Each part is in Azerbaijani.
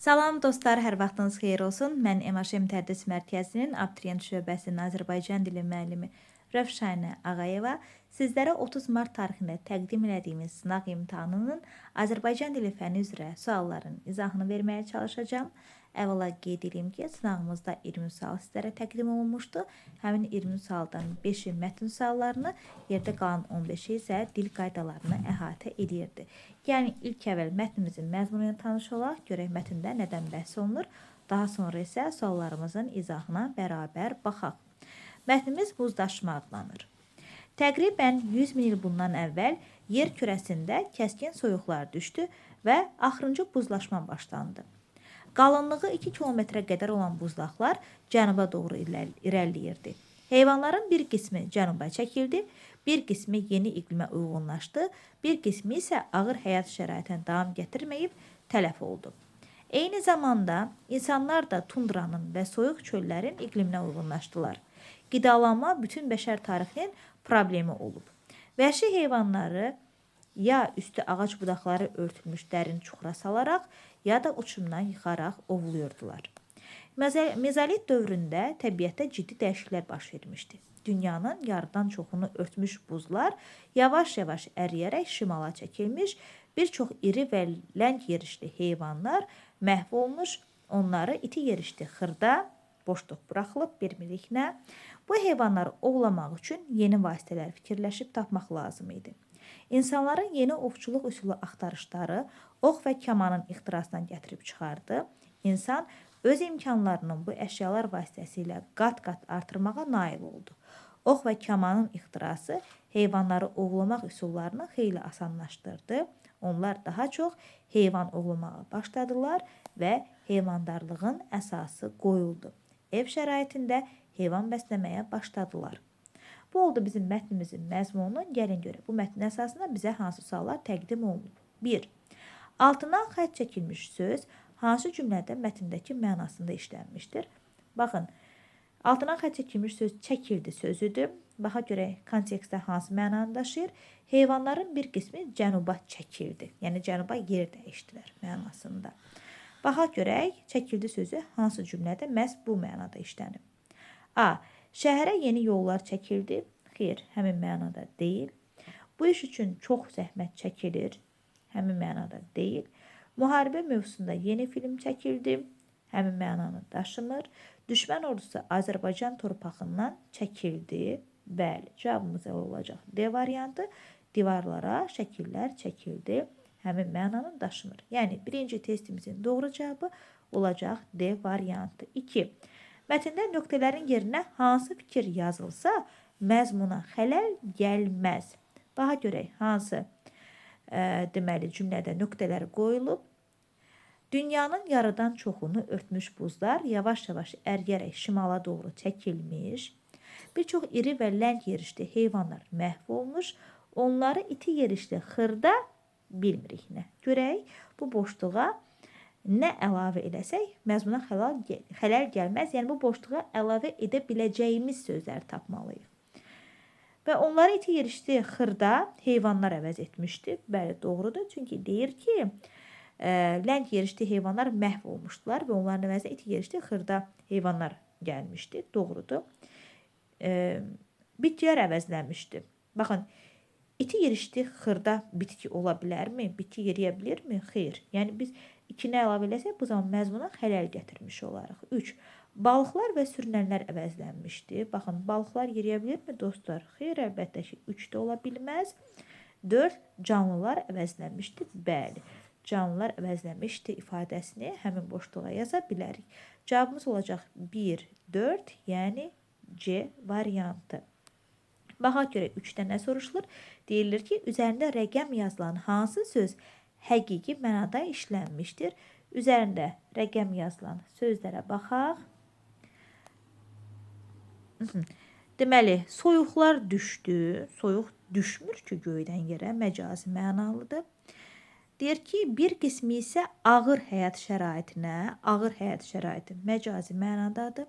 Salam dostlar, hər vaxtınız xeyir olsun. Mən MHM Tədris Mərkəzinin Abituriyent şöbəsinin Azərbaycan dili müəllimi Rövşənə Ağayeva sizlərə 30 mart tarixində təqdim elədiyimiz sınaq imtahanının Azərbaycan dili fənni üzrə sualların izahını verməyə çalışacağam. Əvvəla qeyd edeyim ki, sınağımızda 20 sual sizlərə təqdim olunmuşdu. Həmin 20 sualdan 5-i mətn suallarını, yerdə qalan 15-i isə dil qaydalarını əhatə edirdi. Yəni ilk əvvəl mətnimizin məzmunuyla tanış olaq, görək mətndə nədən bəhs olunur. Daha sonra isə suallarımızın izahına bərabər baxaq. Mətnimiz buzdaşma adlanır. Təqribən 100 min il bundan əvvəl yer kürəsində kəskin soyuqlar düşdü və axırıncı buzlaşma başlandı. Qalınlığı 2 kilometrə qədər olan buzlaqlar cənuba doğru irəliləyirdi. Heyvanların bir qismi cənuba çəkildi, bir qismi yeni iqlimə uyğunlaşdı, bir qismi isə ağır həyat şəraitini davam gətirməyib tələf oldu. Eyni zamanda insanlar da tundranın və soyuq çöllərin iqliminə uyğunlaşdılar. Qidalanma bütün bəşər tarixinin problemi olub. Vəhşi heyvanları ya üstü ağac budaqları örtülmüş dərin çuxura salaraq, ya da uçumdan yıxaraq ovuluyurdular. Mezolit dövründə təbiətdə ciddi dəyişikliklər baş vermişdi. Dünyanın yarıdan çoxunu örtmüş buzlar yavaş-yavaş əriyərək şimala çəkilmiş, bir çox iri və ləng yerişli heyvanlar məhv olmuş, onları iti yerişli xırda, boşluq buraxılıb birmiliklə. Bu heyvanları ovlamaq üçün yeni vasitələr fikirləşib tapmaq lazım idi. İnsanların yeni ovçuluq üsulu axtarışları ox və kamanın ixtirasından gətirib çıxardı. İnsan öz imkanlarının bu əşyalar vasitəsilə qat-qat artırmağa nail oldu. Ox və kamanın ixtirası heyvanları ovlamaq üsullarını xeyli asanlaşdırdı. Onlar daha çox heyvan ovlamağa başladılar və heyvandarlığın əsası qoyuldu. Ev şəraitində heyvan bəsləməyə başladılar. Bu oldu bizim mətnimizin məzmunu. Gəlin görək, bu mətnin əsasında bizə hansı suallar təqdim olunub? 1. Altından xətt çəkilmiş söz hansı cümlədə mətndəki mənasında işlənmişdir? Baxın, altından xətt çəkilmiş söz çəkildi sözüdür. Baxa görək, kontekstdə hansı mənanı daşıyır? Heyvanların bir qismi cənuba çəkildi. Yəni, cənuba yer dəyişdilər mənasında. Baxa görək, çəkildi sözü hansı cümlədə məhz bu mənada işlənib? A. Şəhərə yeni yollar çəkildi. Xeyr, həmin mənada deyil. Bu iş üçün çox zəhmət çəkilir. Həmin mənada deyil. Müharibə mövzusunda yeni film çəkildi. Həmin mənanı daşımır. Düşmən ordusu Azərbaycan torpağından çəkildi. Bəli, cavabımız olacaq D variantı. Divarlara şəkillər çəkildi. Həmin mənanı daşımır. Yəni, birinci testimizin doğru cavabı olacaq D variantı. 2. Mətndə nöqtələrin yerinə hansı fikir yazılsa, məzmuna xələl gəlməz. Baxa görək, hansı deməli cümlədə nöqtələr qoyulub. Dünyanın yarıdan çoxunu örtmüş buzlar yavaş-yavaş əriyərək şimala doğru çəkilmiş. Bir çox iri və ləng yerişli heyvanlar məhv olmuş. Onları iti yerişli xırda bilmirik nə. Görək, bu boşluğa nə əlavə edəsək, məzmuna xələl gəlməz. Yəni, bu boşluğa əlavə edə biləcəyimiz sözləri tapmalıyıq. Və onları iti yerişli xırda heyvanlar əvəz etmişdi. Bəli, doğrudur. Çünki deyir ki, ləng yerişli heyvanlar məhv olmuşdular və onların əvəzinə iti yerişli xırda heyvanlar gəlmişdi. Doğrudur. Bitkilər əvəzlənmişdi. Baxın, iti yerişli xırda bitki ola bilərmi? Bitki yeriyə bilirmi? Xeyr. Yəni, biz 2-ni əlavə eləsək, bu zaman məzmuna xələl gətirmiş olaraq. 3. Balıqlar və sürünənlər əvəzlənmişdi. Baxın, balıqlar yeriyə bilirmi dostlar? Xeyr, əlbəttə ki, 3 də ola bilməz. 4. Canlılar əvəzlənmişdi. Bəli, canlılar əvəzlənmişdi ifadəsini həmin boşluğa yaza bilərik. Cavabımız olacaq 1, 4, yəni C variantı. Baxa görək, 3-də nə soruşulur? Deyilir ki, üzərində rəqəm yazılan hansı söz həqiqi mənada işlənmişdir? Üzərində rəqəm yazılan sözlərə baxaq. Deməli, soyuqlar düşdü. Soyuq düşmür ki, göydən yerə, məcazi mənalıdır. Deyir ki, bir qismi isə ağır həyat şəraiti məcazi mənadadır.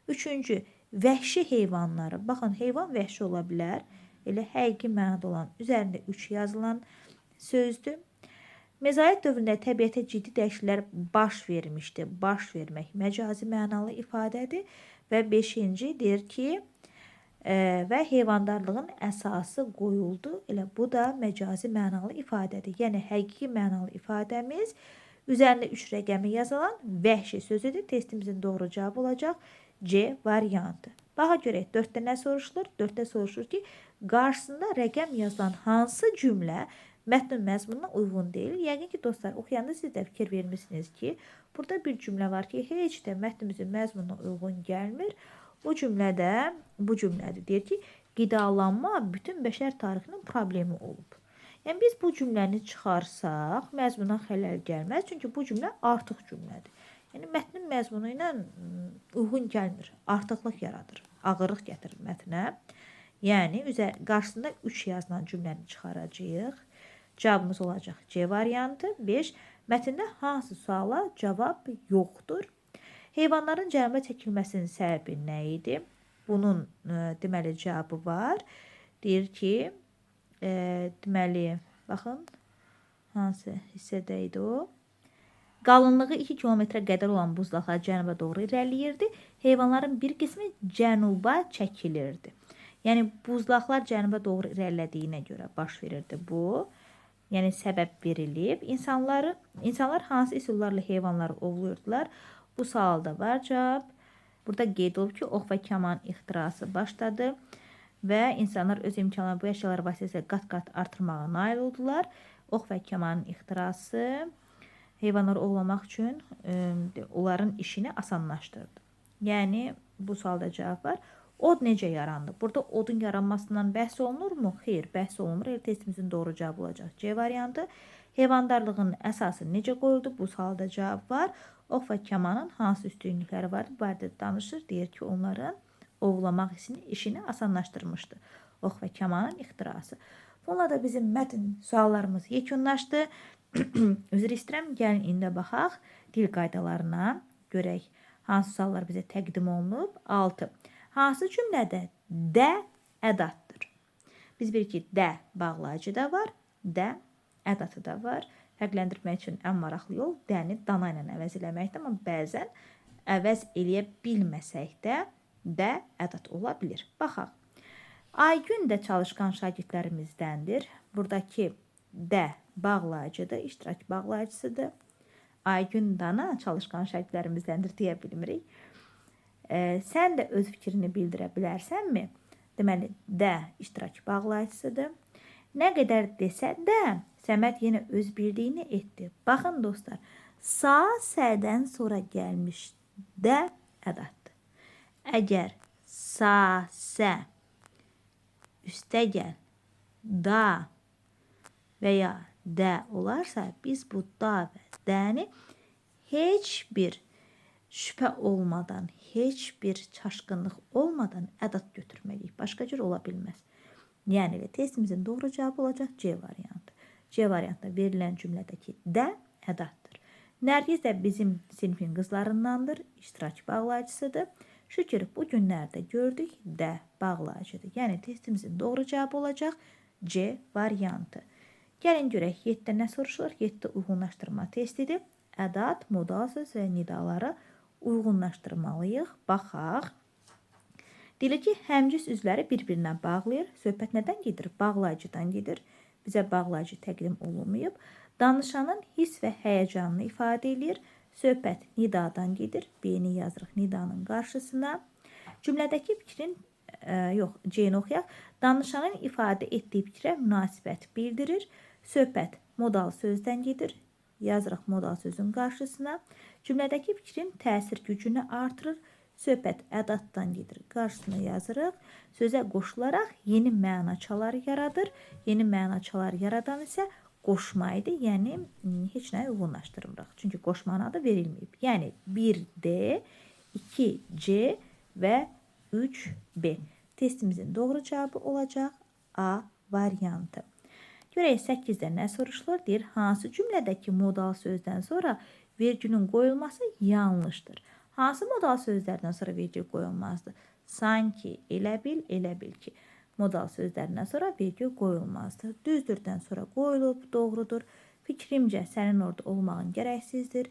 3-cü, vəhşi heyvanları. Baxın, heyvan vəhşi ola bilər. Elə həqiqi mənada olan üzərində 3 yazılan sözdür. Mezolit dövründə təbiətə ciddi dəyişikliklər baş vermişdi. Baş vermək məcazi mənalı ifadədir və 5-ci deyir ki, və heyvandarlığın əsası qoyuldu. Elə bu da məcazi mənalı ifadədir. Yəni həqiqi mənalı ifadəmiz üzərində 3 rəqəmi yazılan vəhşi sözüdür. Testimizin doğru cavabı olacaq C variantı. Baxa görək 4-də nə soruşulur? 4-də soruşur ki, qarşısında rəqəm yazılan hansı cümlə mətnin məzmununa uyğun deyil? Yəqin ki, dostlar, oxuyanda siz də fikir vermişsiniz ki, burada bir cümlə var ki, heç də mətnimizin məzmununa uyğun gəlmir. Bu cümlədə, bu cümlədir. Deyir ki, qidalanma bütün bəşər tarixinin problemi olub. Yəni, biz bu cümləni çıxarsaq, məzmuna xələl gəlməz. Çünki bu cümlə artıq cümlədir. Yəni, mətnin məzmunu ilə uyğun gəlmir. Artıqlıq yaradır. Ağırlıq gətirir mətnə. Yəni, qarşısında 3 yazılan cümləni çıxaracağıq. Cavabımız olacaq C variantı. 5. Mətndə hansı suala cavab yoxdur? Heyvanların cərimə çəkilməsinin səbəbi nə idi? Bunun deməli cavabı var. Deyir ki, deməli, baxın, hansı hissədə idi o? Qalınlığı 2 kilometrə qədər olan buzlaqlar cənuba doğru irəliləyirdi. Heyvanların bir qismi cənuba çəkilirdi. Yəni, buzlaqlar cənuba doğru irəlilədiyinə görə baş verirdi bu. Yəni, səbəb verilib. İnsanlar hansı üsullarla heyvanları ovluyurdular? Bu sualda var cavab. Burada qeyd olub ki, ox və kaman ixtirası başladı və insanlar öz imkanlarını bu əşyalar vasitəsilə qat-qat artırmağa nail oldular. Ox və kamanın ixtirası heyvanları ovlamaq üçün onların işini asanlaşdırdı. Yəni, bu sualda cavab var. Od necə yarandı? Burada odun yaranmasından bəhs olunurmu? Xeyr, bəhs olunmur. Testimizin doğru cavabı olacaq C variantı. Heyvandarlığın əsası necə qoyuldu? Bu sualda cavab var. Ox və kamanın hansı üstünlükləri vardı? Bu barədə danışır. Deyir ki, onların ovlamaq işini asanlaşdırmışdı. Ox və kamanın ixtirası. Bununla da bizim mətn suallarımız yekunlaşdı. Üzr istəyirəm, gəlin indi baxaq dil qaydalarına. Görək, hansı suallar bizə təqdim olunub? 6. Hansı cümlədə də ədatdır? Biz bilir ki, də bağlayıcı da var, də ədatı da var. Fərqləndirmək üçün ən maraqlı yol dəni dana ilə əvəz eləməkdir, amma bəzən əvəz eləyə bilməsək də ədat ola bilir. Baxaq. Aygün də çalışqan şagirdlərimizdəndir. Buradakı də bağlayıcıdır, iştirak bağlayıcısıdır. Aygün dana çalışqan şagirdlərimizdəndir deyə bilmirik. Sən də öz fikrini bildirə bilərsənmi? Deməli, də iştirak bağlayıcısıdır. Nə qədər desə də, Səməd yenə öz bildiyini etdi. Baxın dostlar, sa, sədən sonra gəlmiş də ədatdır. Əgər sa, sə, üstə gəl, da və ya də olarsa, biz bu da və dəni heç bir şübhə olmadan, heç bir çaşqınlıq olmadan ədat götürməliyik. Başqa cür ola bilməz. Yəni, testimizin doğru cavabı olacaq C variantı. C variantında verilən cümlədəki də ədatdır. Nərgiz də bizim sinifin qızlarındandır, iştirak bağlayıcısıdır. Şükür, bu günlərdə gördük, də bağlayıcıdır. Yəni, testimizin doğru cavabı olacaq C variantı. Gəlin görək, 7-də nə soruşulur? 7-də uyğunlaşdırma testidir. Ədat, modal söz və nidaları uyğunlaşdırmalıyıq. Baxaq. Deyilir ki, həmcüs üzvləri bir-birinə bağlayır. Söhbət nədən gedir? Bağlayıcıdan gedir. Bizə bağlayıcı təqdim olunmayıb. Danışanın hiss və həyəcanını ifadə edir. Söhbət nidadan gedir. B-ni yazırıq nidanın qarşısına. Cümlədəki fikrin, C-ni oxuyaq. Danışanın ifadə etdiyi fikrə münasibət bildirir. Söhbət modal sözdən gedir. Yazırıq modal sözün qarşısına. Cümlədəki fikrin təsir gücünü artırır. Söhbət ədatdan gedir. Qarşısına yazırıq. Sözə qoşularaq yeni mənaçalar yaradır. Yeni mənaçalar yaradan isə qoşma idi. Yəni, heç nəyə uyğunlaşdırmırıq. Çünki qoşmanın adı verilməyib. Yəni, 1D, 2C və 3B. Testimizin doğru cavabı olacaq A variantı. Görək, 8-də nə soruşulur? Deyir, hansı cümlədəki modal sözdən sonra vergülün qoyulması yanlışdır? Hansı modal sözlərdən sonra vergül qoyulmazdır? Sanki, elə bil ki, modal sözlərindən sonra vergül qoyulmazdır. Düzdürdən sonra qoyulub, doğrudur. Fikrimcə sənin orada olmağın gərəksizdir.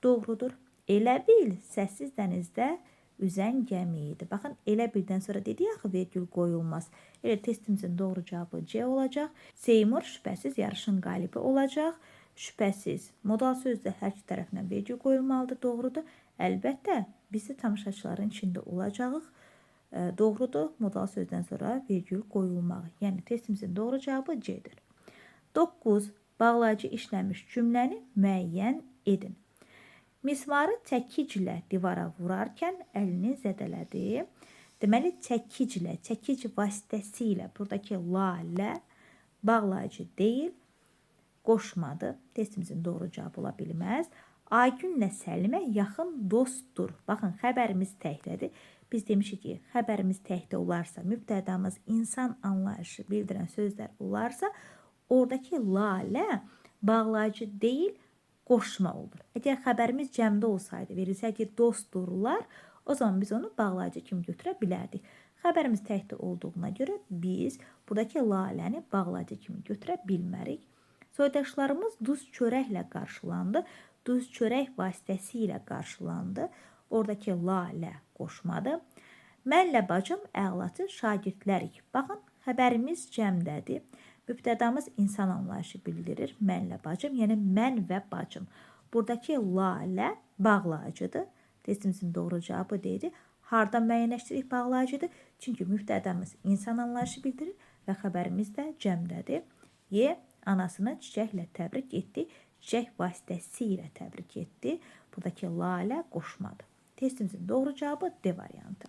Doğrudur. Elə bil səssiz dənizdə üzən gəmi idi. Baxın, elə bildən sonra dedi axı vergül qoyulmaz. Elə testimizin doğru cavabı C olacaq. Seymur şübhəsiz yarışın qalibi olacaq. Şübhəsiz modal sözdə hər iki tərəfindən vergül qoyulmalıdır. Doğrudur. Əlbəttə, biz də tamaşaçıların içində olacağıq. Doğrudur. Modal sözdən sonra vergül qoyulmağı. Yəni testimizin doğru cavabı C-dir. 9. Bağlayıcı işləmiş cümləni müəyyən edin. Mismarı çəkiclə divara vurarkən əlini zədələdi. Deməli, çəkiclə, çəkic vasitəsilə, buradakı la bağlayıcı deyil, qoşmadı. Testimizin doğru cavabı ola bilməz. Aygünlə Səlimə yaxın dostdur. Baxın, xəbərimiz təkdədir. Biz demişik ki, xəbərimiz təkdə olarsa, mübtədamız insan anlayışı bildirən sözlər olarsa, oradakı la bağlayıcı deyil, qoşma olur. Əgər xəbərimiz cəmdə olsaydı, verilsə ki, dostdurlar, o zaman biz onu bağlayıcı kimi götürə bilərdik. Xəbərimiz təkdə olduğuna görə biz buradakı laləni bağlayıcı kimi götürə bilmərik. Soydaşlarımız duz çörəklə qarşılandı. Duz çörək vasitəsilə qarşılandı. Oradakı la qoşmadı. Mənlə bacım əlaçı şagirdlərik. Baxın, xəbərimiz cəmdədir. Mübtədamız insan anlayışı bildirir. Mənlə bacım, yəni mən və bacım. Buradakı la bağlayıcıdır. Testimizin doğru cavabı deyildi. Hardan müəyyənləşdiririk bağlayıcıdır? Çünki mübtədamız insan anlayışı bildirir və xəbərimiz də cəmdədir. Anasını çiçəklə təbrik etdi. Çiçək vasitəsilə təbrik etdi. Buradakı la qoşmadı. Testimizin doğru cavabı D variantı.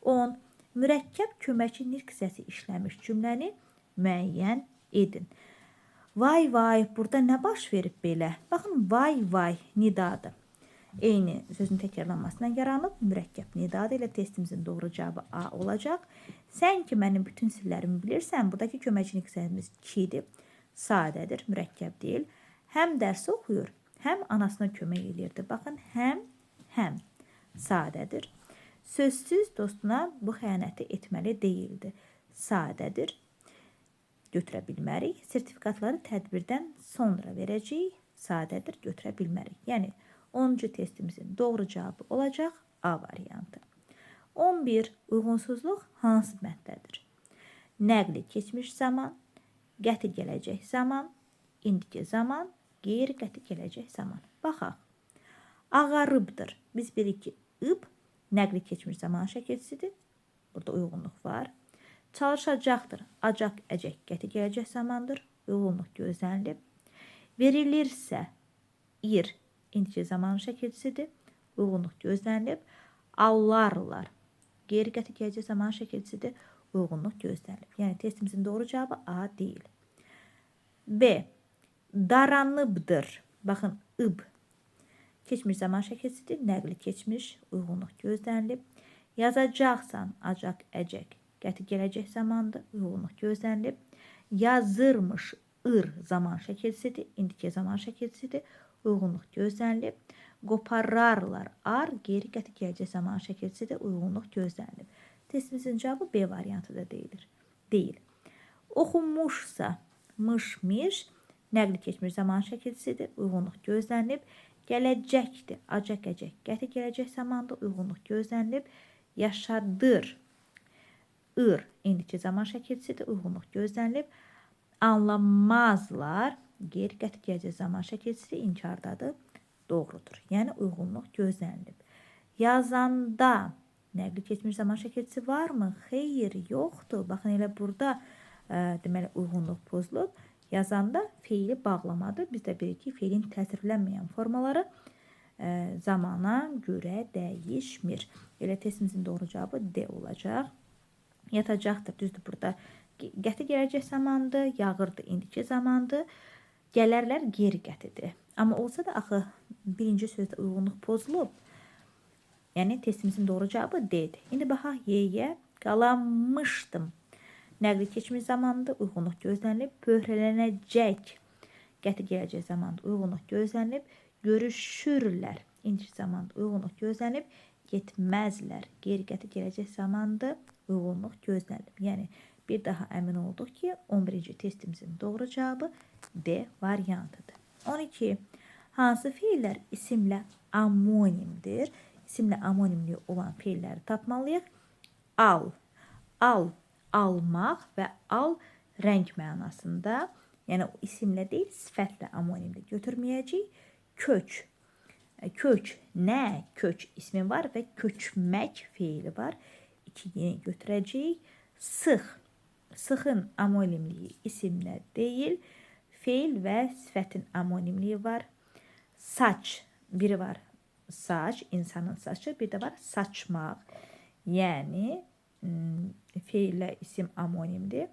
10. Mürəkkəb köməkçi nitq səsi işləmiş cümləni müəyyən edin. Vay vay, burada nə baş verib belə? Baxın, vay vay nidadır. Eyni sözün təkrarlanmasından yaranıb mürəkkəb nidadır. Elə testimizin doğru cavabı A olacaq. Sən ki mənim bütün sirlərimi bilirsən, buradakı köməkçi nitq səsimiz kidir. Sadədir, mürəkkəb deyil. Həm dərs oxuyur, həm anasına kömək edirdi. Baxın, həm sadədir. Sözsüz dostuna bu xəyanəti etməli deyildi. Sadədir. Götürə bilmərik. Sertifikatları tədbirdən sonra verəcəyik. Sadədir, götürə bilmərik. Yəni, 10-cu testimizin doğru cavabı olacaq A variantı. 11. Uyğunsuzluq hansı məddədir? Nəqli keçmiş zaman, qəti gələcək zaman, indiki zaman, qeyri-qəti gələcək zaman. Baxaq. Ağarıbdır. Biz bilirik ki, ıb nəqli keçmiş zaman şəkilçisidir. Burada uyğunluq var. Çalışacaqdır. Acaq, əcək, qəti gələcək zamandır. Uyğunluq gözlənilib. Verilirsə, ir, indiki zaman şəkilçisidir. Uyğunluq gözlənilib. Allarlar, qeyri-qəti gələcək zaman şəkilçisidir. Uyğunluq gözlənilib. Yəni, testimizin doğru cavabı A deyil. B. Daranıbdır. Baxın, ıb. Keçmiş zaman şəkilçisidir. Nəqli keçmiş. Uyğunluq gözlənilib. Yazacaqsan, acaq, əcək. Qəti gələcək zamandır, uyğunluq gözlənilib. Yazırmış, zaman şəkilçisidir, indiki zaman şəkilçisidir, uyğunluq gözlənilib. Qopararlar, qeyri-qəti gələcək zaman şəkilçisidir, uyğunluq gözlənilib. Testimizin cavabı B variantı da deyil. Oxunmuşsa, mış, nəqli keçmiş zaman şəkilçisidir, uyğunluq gözlənilib. Gələcəkdir, acaq, əcək, qəti gələcək zamandır, uyğunluq gözlənilib. Yaşadır, indiki zaman şəkilçisidir, uyğunluq gözlənilib. Anlamazlar, qeyri-qəti gələcək zaman şəkilçisi inkardadır, doğrudur. Yəni, uyğunluq gözlənilib. Yazanda nəqli keçmiş zaman şəkilçisi varmı? Xeyr, yoxdur. Baxın, elə burada deməli, uyğunluq pozulub. Yazanda feili bağlamadır. Biz də bilirik ki, feilin təsirlənməyən formaları zamana görə dəyişmir. Elə testimizin doğru cavabı D olacaq. Yatacaqdır, düzdür burada. Qəti gələcək zamandır, yağırdı, indiki zamandır. Gələrlər qeyri-qətidir. Amma olsa da axı birinci sözdə uyğunluq pozulub. Yəni testimizin doğru cavabı D-dir. İndi baxaq Y-yə. Qalanmışdım. Nəqli keçmiş zamandır, uyğunluq gözlənilib. Pöhrələnəcək. Qəti gələcək zamandır, uyğunluq gözlənilib. Görüşürlər. İndiki zamandır, uyğunluq gözlənilib. Getməzlər. Qeyri-qəti gələcək zamandır, uyğunluq gözlənilib. Yəni Bir daha əmin olduq ki, 11-ci testimizin doğru cavabı D variantıdır. 12. Hansı feillər isimlə amonimdir? İsimlə amonimli olan feilləri tapmalıyıq. Al, al, almaq və al rəng mənasında. Yəni o isimlə deyil, sifətlə amonimdə götürməyəcəyik. Kök, kök, nə? Kök ismi var və köçmək feili var. 2-ni götürəcəyik. Sıx, sıxın amonimliyi isimlə deyil, feil və sifətin amonimliyi var. Saç, biri var saç, insanın saçı, bir də var saçmaq. Yəni feillə isim amonimdir.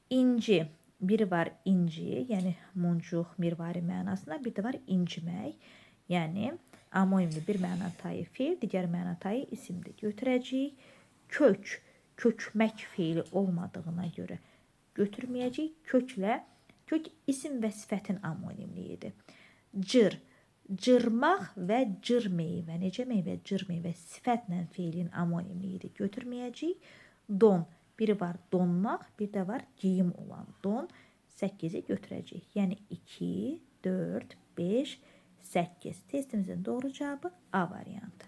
İnci, biri var inci, yəni muncuq, mirvari mənasında, bir də var incimək. Yəni amonimli bir məna tayı feil, digər məna tayı isimdir. Götürəcəyik. Kök, kökmək feili olmadığına görə götürməyəcəyik. Köklə, kök isim və sifətin amonimliyidir. Cır, cırmaq və cır meyvə. Necə meyvə? Cır meyvə sifətlə feilin amonimliyidir. Götürməyəcəyik. Don, biri var donmaq, bir də var geyim olan don. 8-i götürəcəyik. Yəni 2, 4, 5, 8. Testimizin doğru cavabı A variantı.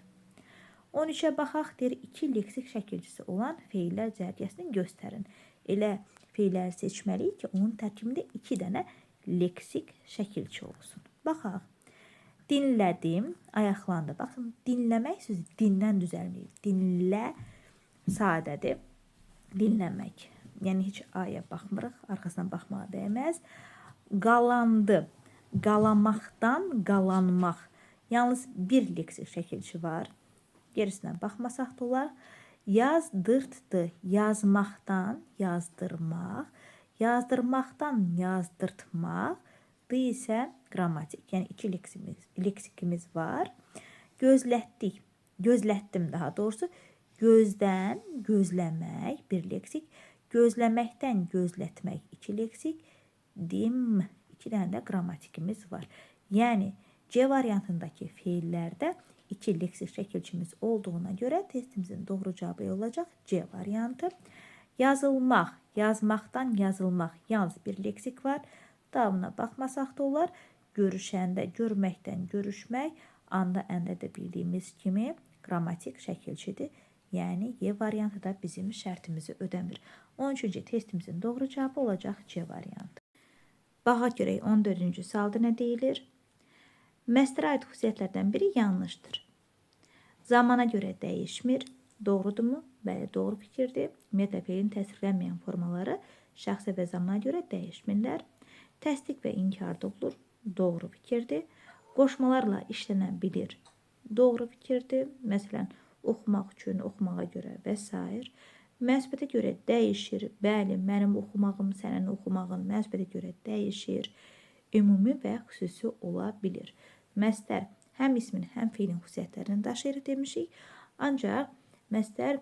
13-ə baxaq, deyir, 2 leksik şəkilcisi olan feillər cərgəsini göstərin. Elə feilləri seçməliyik ki, onun tərkibində 2 dənə leksik şəkilçi olsun. Baxaq. Dinlədim, ayaqlandı. Baxın, dinləmək sözü dindən düzəlməyir. Dinlə sadədir. Dinləmək. Yəni heç aya baxmırıq, arxasına baxmağa dəyməz. Qalandı. Qalamaqdan qalanmaq. Yalnız bir leksik şəkilçi var. Gerisinə baxmasaq da olar. Yazdırtdı, yazmaqdan yazdırmaq, yazdırmaqdan yazdırtmaq, D isə qrammatik, yəni 2 leksikimiz var. Gözlətdik, gözlətdim daha doğrusu, gözdən gözləmək bir leksik, gözləməkdən gözlətmək 2 leksik, dim 2 dənə də qrammatikimiz var. Yəni C variantındakı feillərdə 2 leksik şəkilçimiz olduğuna görə testimizin doğru cavabı olacaq C variantı. Yazılmaq, yazmaqdan yazılmaq yalnız bir leksik var. Davamına baxmasaq da olar. Görüşəndə, görməkdən görüşmək, anda, əndə də bildiyimiz kimi qrammatik şəkilçidir. Yəni Y variantı da bizim şərtimizi ödəmir. 13-cü testimizin doğru cavabı olacaq C variantı. Baxaq görək 14-cü sualda nə deyilir? Məsdərə aid xüsusiyyətlərdən biri yanlışdır. Zamana görə dəyişmir. Doğrudurmu? Bəli, doğru fikirdir. Ümumiyyətlə, feilin təsvirlənməyən formaları şəxsə və zamana görə dəyişmirlər. Təsdiq və inkar da olur. Doğru fikirdir. Qoşmalarla işlənə bilir. Doğru fikirdir. Məsələn, oxumaq üçün, oxumağa görə və s. Məsbətə görə dəyişir. Bəli, mənim oxumağım, sənin oxumağın məsbətə görə dəyişir. Ümumi və xüsusi ola bilir. Məsdər həm ismin, həm feilin xüsusiyyətlərini daşıyır demişik. Ancaq məsdər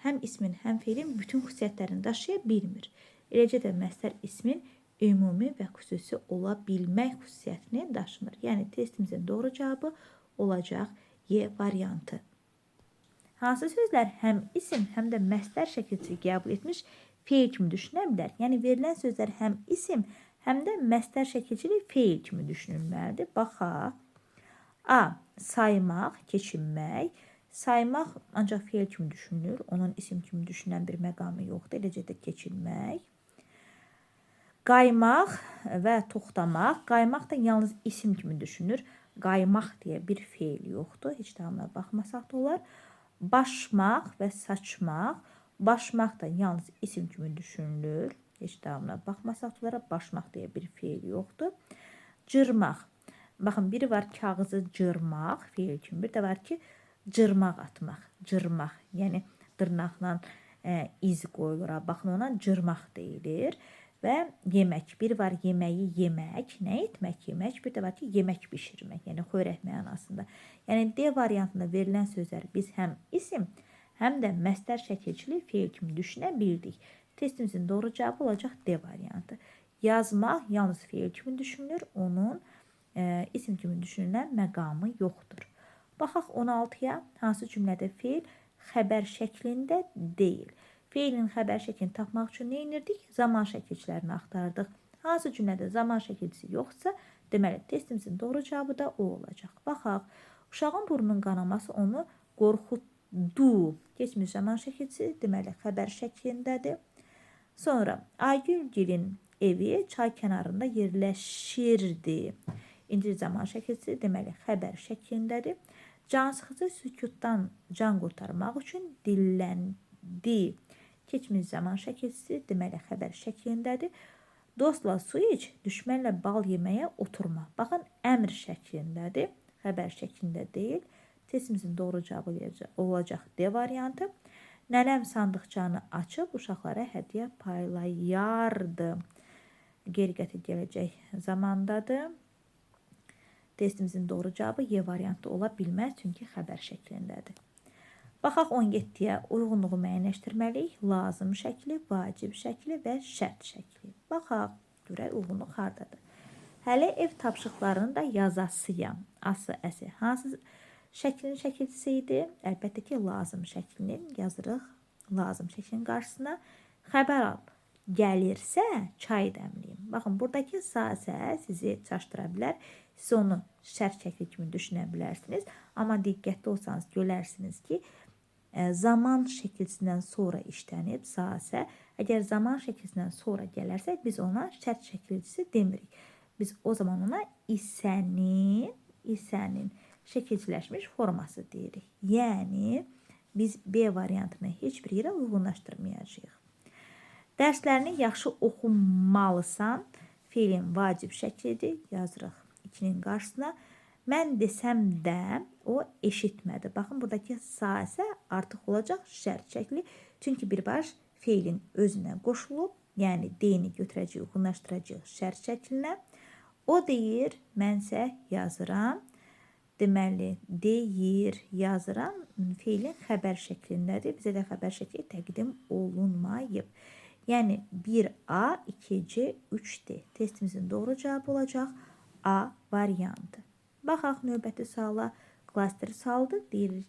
həm ismin, həm feilin bütün xüsusiyyətlərini daşıya bilmir. Eləcə də məsdər ismin ümumi və xüsusi ola bilmək xüsusiyyətini daşımır. Yəni testimizin doğru cavabı olacaq Y variantı. Hansı sözlər həm isim, həm də məsdər şəkilçisi qəbul etmiş feil kimi düşünə bilər? Yəni verilən sözlər həm isim, həm də məsdər şəkilçili feil kimi düşünülməlidir. Baxaq. A. Saymaq, keçinmək. Saymaq ancaq feil kimi düşünülür. Onun isim kimi düşünülən bir məqamı yoxdur. Eləcə də keçinmək. Qaymaq və toxtamaq. Qaymaq da yalnız isim kimi düşünür. Qaymaq deyə bir feil yoxdur. Heç damına baxmasaq da olar. Başmaq və saçmaq. Başmaq da yalnız isim kimi düşünülür. Heç damına baxmasaq da olar. Başmaq deyə bir feil yoxdur. Cırmaq. Baxın, biri var kağızı cırmaq, feil kimi. Bir də var ki, cırmaq atmaq, cırmaq. Yəni, dırnaqla iz qoyulur. Baxın, ona cırmaq deyilir. Və yemək. Biri var yeməyi yemək. Nə etmək yemək? Bir də var ki, yemək bişirmək. Yəni, xörək mənasında. Yəni, D variantında verilən sözlər biz həm isim, həm də məsdər şəkilçili feil kimi düşünə bildik. Testimizin doğru cavabı olacaq D variantı. Yazmaq yalnız feil kimi düşünülür. Onun isim kimi düşünülən məqamı yoxdur. Baxaq 16-ya, hansı cümlədə feil xəbər şəklində deyil. Feilin xəbər şəklini tapmaq üçün nə edirdik? Zaman şəkilçilərini axtardıq. Hansı cümlədə zaman şəkilçisi yoxsa, deməli, testimizin doğru cavabı da o olacaq. Baxaq, uşağın burnunun qanaması onu qorxutdu. Keçmiş zaman şəkilçisi, deməli, xəbər şəklindədir. Sonra, Aygülgilin evi çay kənarında yerləşirdi. İndirici zaman şəkilçisi, deməli, xəbər şəklindədir. Cansıxıcı sükutdan can qurtarmaq üçün dilləndi. Keçmiş zaman şəkilçisi, deməli, xəbər şəklindədir. Dostla su iç, düşmənlə bal yeməyə oturma. Baxın, əmr şəklindədir, xəbər şəklində deyil. Testimizin doğru cavabı olacaq D variantı. Nənəm sandıqçanı açıb uşaqlara hədiyyə paylayardı. Geri-gətir gələcək zamandadır. Testimizin doğru cavabı Y variantı ola bilməz, çünki xəbər şəklindədir. Baxaq 17-yə uyğunluğu müəyyənləşdirməliyik. Lazım şəkli, vacib şəkli və şərt şəkli. Baxaq, görək uyğunluq hardadır. Hələ ev tapşırıqlarını da yazasıyam. Ası, əsi hansı şəklinin şəkilçisi idi? Əlbəttə ki, lazım şəklinin yazırıq. Lazım şəklinin qarşısına xəbər al. Gəlirsə, çay dəmliyim. Baxın, buradakı sasə sizi çaşdıra bilər. Siz onu şərt şəkli kimi düşünə bilərsiniz. Amma diqqətli olsanız görərsiniz ki, zaman şəkilçisindən sonra işlənib sasə. Əgər zaman şəkilçisindən sonra gələrsə, biz ona şərt şəkilçisi demirik. Biz o zaman ona isənin şəkilçiləşmiş forması deyirik. Yəni, biz B variantını heç bir yerə uyğunlaşdırmayacağıq. Dərslərini yaxşı oxumalısan, feilin vacib şəklidir, yazırıq 2-nin qarşısına. Mən desəm də o eşitmədi. Baxın, buradakı sasə artıq olacaq şərt şəkli. Çünki birbaş feilin özünə qoşulub, yəni D-ni götürəcək, uyğunlaşdıracaq şərt şəklinə. O deyir, mənsə yazıram. Deməli, deyir, yazıram. Feilin xəbər şəklindədir. Bizə də xəbər şəkli təqdim olunmayıb. Yəni, 1A, 2C, 3D. Testimizin doğru cavabı olacaq A variantı. Baxaq, növbəti suala klasteri saldı. Deyilir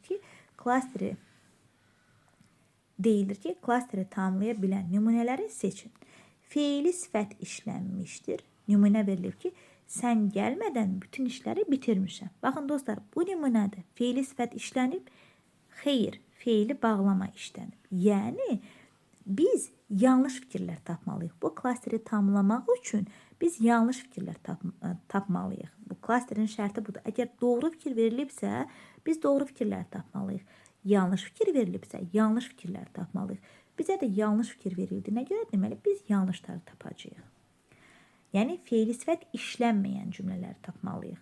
ki, klasteri tamamlaya bilən nümunələri seçin. Feili sifət işlənmişdir. Nümunə verilib ki, sən gəlmədən bütün işləri bitirmişəm. Baxın, dostlar, bu nümunədə feili sifət işlənib, xeyr, feili bağlama işlənib. Yəni, biz yanlış fikirlər tapmalıyıq. Bu klasteri tamamlamaq üçün biz yanlış fikirlər tapmalıyıq. Bu klasterin şərti budur. Əgər doğru fikir verilibsə, biz doğru fikirlər tapmalıyıq. Yanlış fikir verilibsə, yanlış fikirlər tapmalıyıq. Bizə də yanlış fikir verildiyinə görə deməli, biz yanlışları tapacağıq. Yəni, feili sifət işlənməyən cümlələri tapmalıyıq.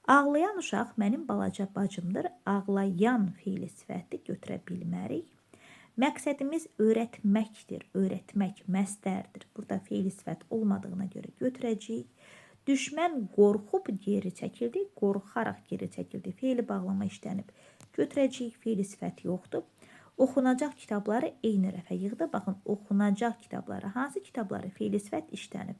Ağlayan uşaq mənim balaca bacımdır. Ağlayan feili sifəti götürə bilmərik. Məqsədimiz öyrətməkdir. Öyrətmək məsdərdir. Burada feili sifət olmadığına görə götürəcəyik. Düşmən qorxub geri çəkildi. Qorxaraq geri çəkildi. Feili bağlama işlənib. Götürəcəyik. Feili sifət yoxdur. Oxunacaq kitabları eyni rəfə yığdı. Baxın, oxunacaq kitabları. Hansı kitabları? Feili sifət işlənib.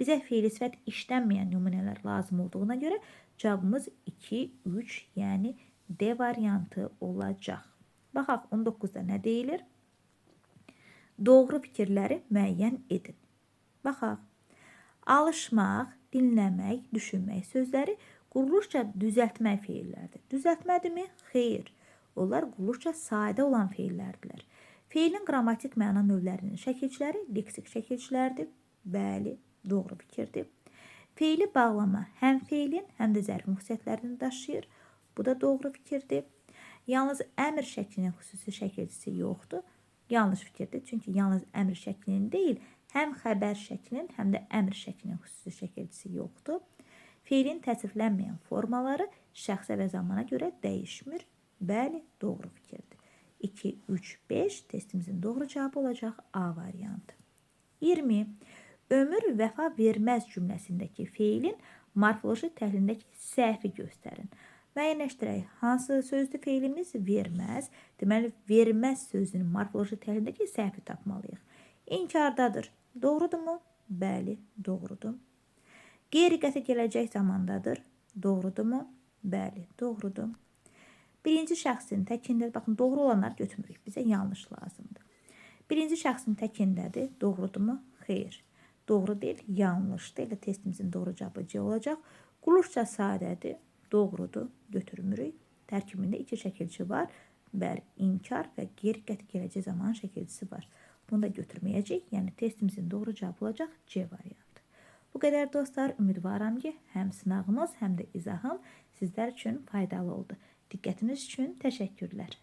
Bizə feili sifət işlənməyən nümunələr lazım olduğuna görə cavabımız 2, 3, yəni D variantı olacaq. Baxaq, 19-da nə deyilir? Doğru fikirləri müəyyən edin. Baxaq, alışmaq, dinləmək, düşünmək sözləri quruluşca düzəltmək feillərdir. Düzəltmədirmi? Xeyr. Onlar quruluşca sadə olan feillərdirlər. Feilin qrammatik məna növlərinin şəkilçiləri leksik şəkilçilərdir. Bəli, doğru fikirdir. Feili bağlama həm feilin, həm də zərfi xüsusiyyətlərini daşıyır. Bu da doğru fikirdir. Yalnız əmr şəklinin xüsusi şəkilçisi yoxdur. Yanlış fikirdir. Çünki yalnız əmr şəklinin deyil, həm xəbər şəklinin, həm də əmr şəklinin xüsusi şəkilçisi yoxdur. Feilin təsriflənməyən formaları şəxsə və zamana görə dəyişmir. Bəli, doğru fikirdir. 2, 3, 5 testimizin doğru cavabı olacaq A variantı. 20. Ömür vəfa verməz cümləsindəki feilin morfoloji təhlilindəki səhvi göstərin. Müəyyənləşdirək. Hansı sözdür feilimiz? Verməz. Deməli, verməz sözünün morfoloji təhlilindəki səhvi tapmalıyıq. İnkardadır. Doğrudurmu? Bəli, doğrudur. Qeyri-qəti gələcək zamandadır. Doğrudurmu? Bəli, doğrudur. Birinci şəxsin təkində, baxın, doğru olanları götürmürük. Bizə yanlış lazımdır. Birinci şəxsin təkindədir. Doğrudurmu? Xeyr. Doğru deyil, yanlışdır. Elə testimizin doğru cavabı C olacaq. Quluşca sadədir. Doğrudur. Götürmürük. Tərkibində iki şəkilçi var. Bəli, inkar və qeyri-qəti gələcək zaman şəkilçisi var. Bunu da götürməyəcək. Yəni testimizin doğru cavabı olacaq C variantı. Bu qədər dostlar, ümidvaram ki, həm sınağımız, həm də izahım sizlər üçün faydalı oldu. Diqqətiniz üçün təşəkkürlər.